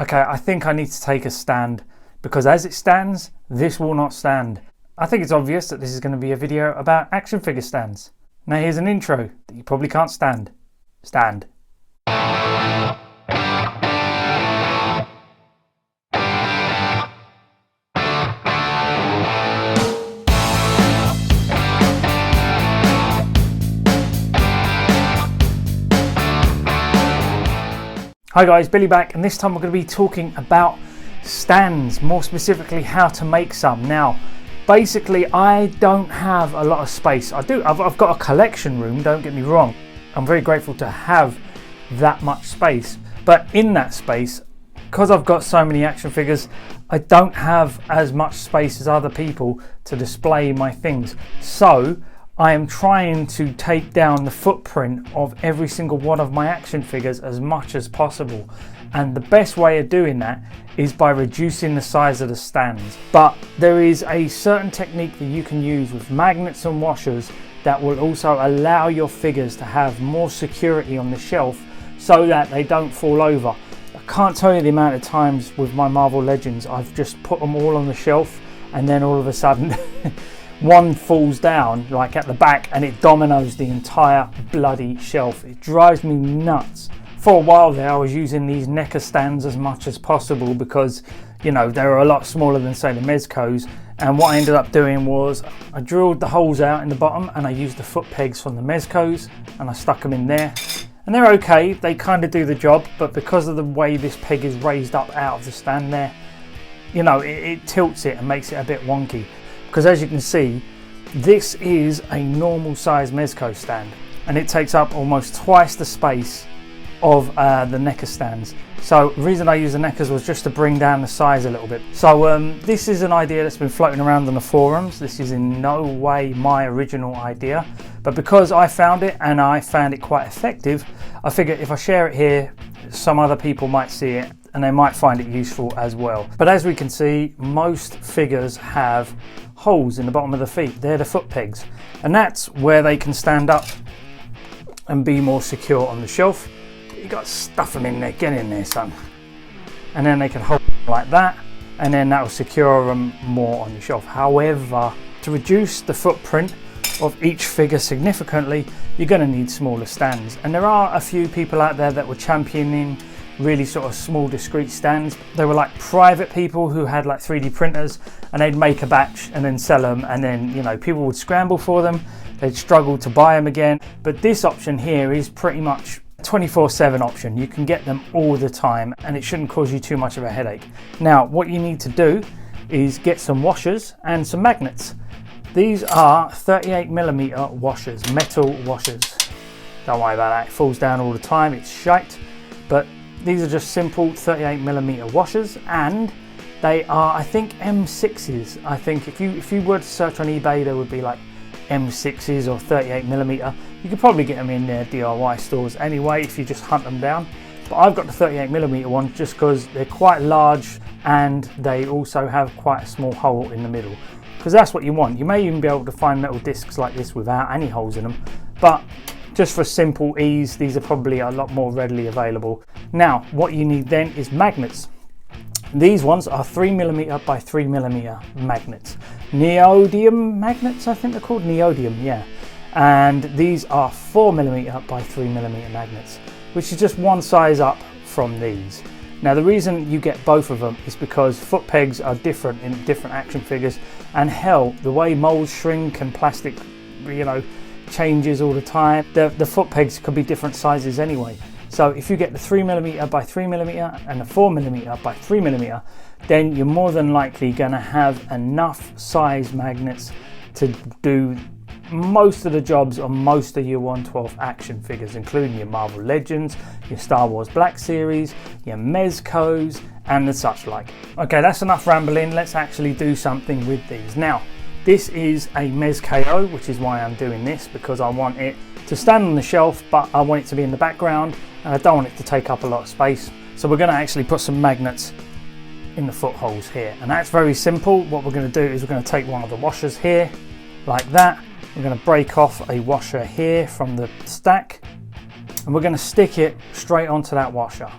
Okay, I think I need to take a stand because as it stands, this will not stand. I think it's obvious that this is going to be a video about action figure stands. Now here's an intro that you probably can't stand. Stand. Hi guys, Billy back, and this time we're going to be talking about stands, more specifically how to make some. Now, basically I don't have a lot of space. I've got a collection room, don't get me wrong. I'm very grateful to have that much space, but in that space, because I've got so many action figures, I don't have as much space as other people to display my things. So I am trying to take down the footprint of every single one of my action figures as much as possible. And the best way of doing that is by reducing the size of the stands. But there is a certain technique that you can use with magnets and washers that will also allow your figures to have more security on the shelf so that they don't fall over. I can't tell you the amount of times with my Marvel Legends I've just put them all on the shelf and then all of a sudden one falls down like at the back and it dominoes the entire bloody shelf. It drives me nuts. For a while there I was using these Neca stands as much as possible because, you know, they were a lot smaller than say the Mezcos, and what I ended up doing was I drilled the holes out in the bottom and I used the foot pegs from the Mezcos and I stuck them in there, and they're okay, they kind of do the job, but because of the way this peg is raised up out of the stand there, you know, it tilts it and makes it a bit wonky. Because as you can see, this is a normal size Mezco stand and it takes up almost twice the space of the Neca stands. So the reason I use the Necas was just to bring down the size a little bit. So this is an idea that's been floating around on the forums. This is in no way my original idea, but because I found it and I found it quite effective, I figured if I share it here, some other people might see it and they might find it useful as well. But as we can see, most figures have holes in the bottom of the feet. They're the foot pegs, and that's where they can stand up and be more secure on the shelf. You got to stuff them in there, get in there son, and then they can hold like that, and then that will secure them more on the shelf. However, to reduce the footprint of each figure significantly, you're going to need smaller stands, and there are a few people out there that were championing really sort of small discreet stands. They were like private people who had like 3D printers, and they'd make a batch and then sell them, and then, you know, people would scramble for them, they'd struggle to buy them again. But this option here is pretty much a 24/7 option. You can get them all the time and it shouldn't cause you too much of a headache. Now what you need to do is get some washers and some magnets. These are 38mm washers, metal washers. Don't worry about that, it falls down all the time, it's shite. But these are just simple 38mm washers, and they are, I think, M6s. I think if you were to search on eBay, there would be like M6s or 38mm. You could probably get them in their DIY stores anyway if you just hunt them down. But I've got the 38mm ones just because they're quite large and they also have quite a small hole in the middle, because that's what you want. You may even be able to find metal discs like this without any holes in them, but just for simple ease, these are probably a lot more readily available. Now, what you need then is magnets. These ones are 3mm by 3mm magnets. Neodymium magnets, I think they're called, neodymium, yeah. And these are 4mm by 3mm magnets, which is just one size up from these. Now the reason you get both of them is because foot pegs are different in different action figures, and hell, the way molds shrink and plastic, you know, changes all the time. The foot pegs could be different sizes anyway. So if you get the 3mm by 3mm and the 4mm by 3mm, then you're more than likely going to have enough size magnets to do most of the jobs on most of your 1/12 action figures, including your Marvel Legends, your Star Wars Black Series, your Mezcos and the such like. Okay, that's enough rambling, let's actually do something with these. Now, this is a Mezco, which is why I'm doing this, because I want it to stand on the shelf, but I want it to be in the background and I don't want it to take up a lot of space. So we're going to actually put some magnets in the footholes here, and that's very simple. What we're going to do is we're going to take one of the washers here like that. We're going to break off a washer here from the stack and we're going to stick it straight onto that washer.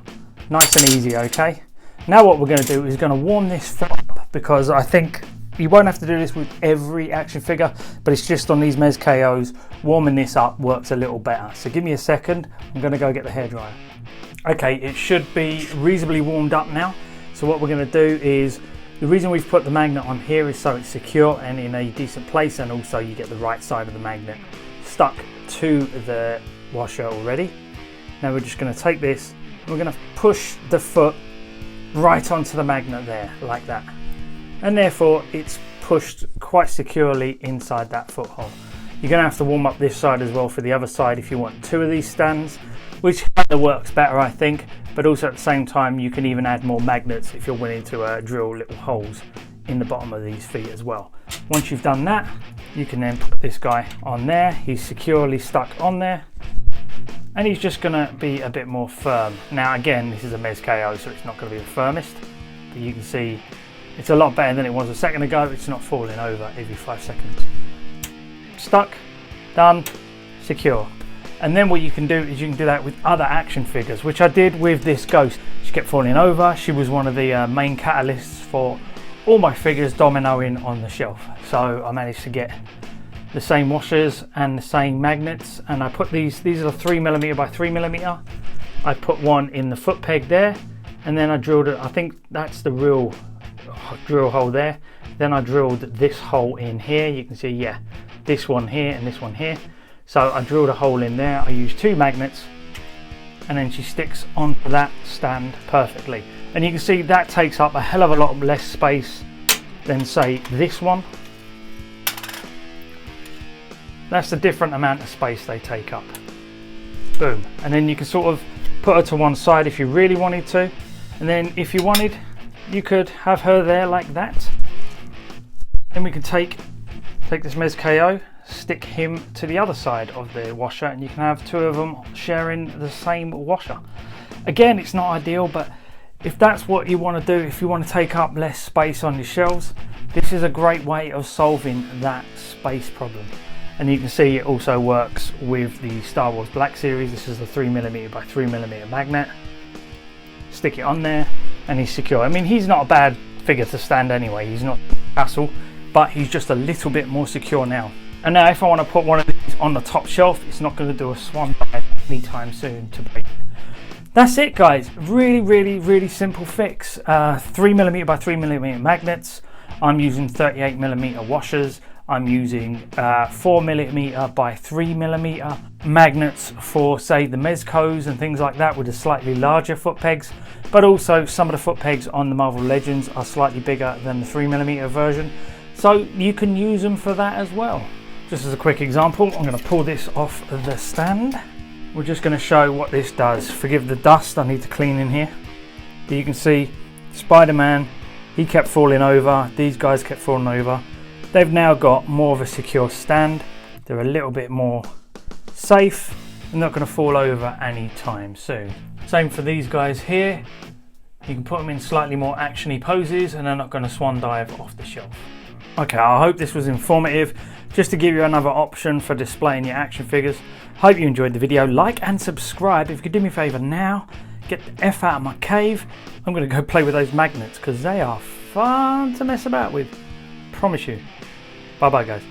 Nice and easy, okay? Now what we're going to do is going to warm this foot up, because I think you won't have to do this with every action figure, but it's just on these Mezcos, warming this up works a little better. So give me a second, I'm going to go get the hairdryer. Okay, it should be reasonably warmed up now. So what we're going to do is, the reason we've put the magnet on here is so it's secure and in a decent place, and also you get the right side of the magnet stuck to the washer already. Now we're just going to take this, we're going to push the foot right onto the magnet there, like that. And therefore it's pushed quite securely inside that foot hole. You're going to have to warm up this side as well for the other side if you want two of these stands, which kind of works better, I think, but also at the same time you can even add more magnets if you're willing to drill little holes in the bottom of these feet as well. Once you've done that, you can then put this guy on there. He's securely stuck on there, and he's just going to be a bit more firm. Now again, this is a Mezco, so it's not going to be the firmest, but you can see it's a lot better than it was a second ago. It's not falling over every 5 seconds. Stuck, done, secure. And then what you can do is you can do that with other action figures, which I did with this ghost. She kept falling over. She was one of the main catalysts for all my figures dominoing on the shelf. So I managed to get the same washers and the same magnets, and I put these are the 3mm by 3mm. I put one in the foot peg there, and then I drilled it. I think that's the real drill hole there. Then I drilled this hole in here. You can see, yeah, this one here and this one here. So I drilled a hole in there. I used 2 magnets, and then she sticks onto that stand perfectly. And you can see that takes up a hell of a lot less space than, say, this one. That's a different amount of space they take up. Boom. And then you can sort of put her to one side if you really wanted to. And then if you wanted, you could have her there like that. Then we can take this Mezco, stick him to the other side of the washer, and you can have 2 of them sharing the same washer. Again, it's not ideal, but if that's what you want to do, if you want to take up less space on your shelves, this is a great way of solving that space problem. And you can see it also works with the Star Wars Black Series. This is the 3mm by 3mm magnet. Stick it on there and he's secure. I mean, he's not a bad figure to stand anyway. He's not a hassle, but he's just a little bit more secure now. And now if I want to put one of these on the top shelf, it's not going to do a swan dive anytime soon to break. That's it, guys. Really simple fix. 3mm by 3mm magnets. I'm using 38mm washers. I'm using 4mm by 3mm magnets for, say, the Mezcos and things like that, with the slightly larger foot pegs. But also some of the foot pegs on the Marvel Legends are slightly bigger than the 3mm version, so you can use them for that as well. Just as a quick example, I'm going to pull this off the stand. We're just going to show what this does. Forgive the dust, I need to clean in here. But you can see Spider-Man, he kept falling over. These guys kept falling over. They've now got more of a secure stand. They're a little bit more safe. They're not going to fall over anytime soon. Same for these guys here. You can put them in slightly more actiony poses and they're not going to swan dive off the shelf. Okay, I hope this was informative, just to give you another option for displaying your action figures. Hope you enjoyed the video. Like and subscribe. If you could do me a favour now, get the F out of my cave. I'm going to go play with those magnets because they are fun to mess about with. Promise you. Bye bye, guys.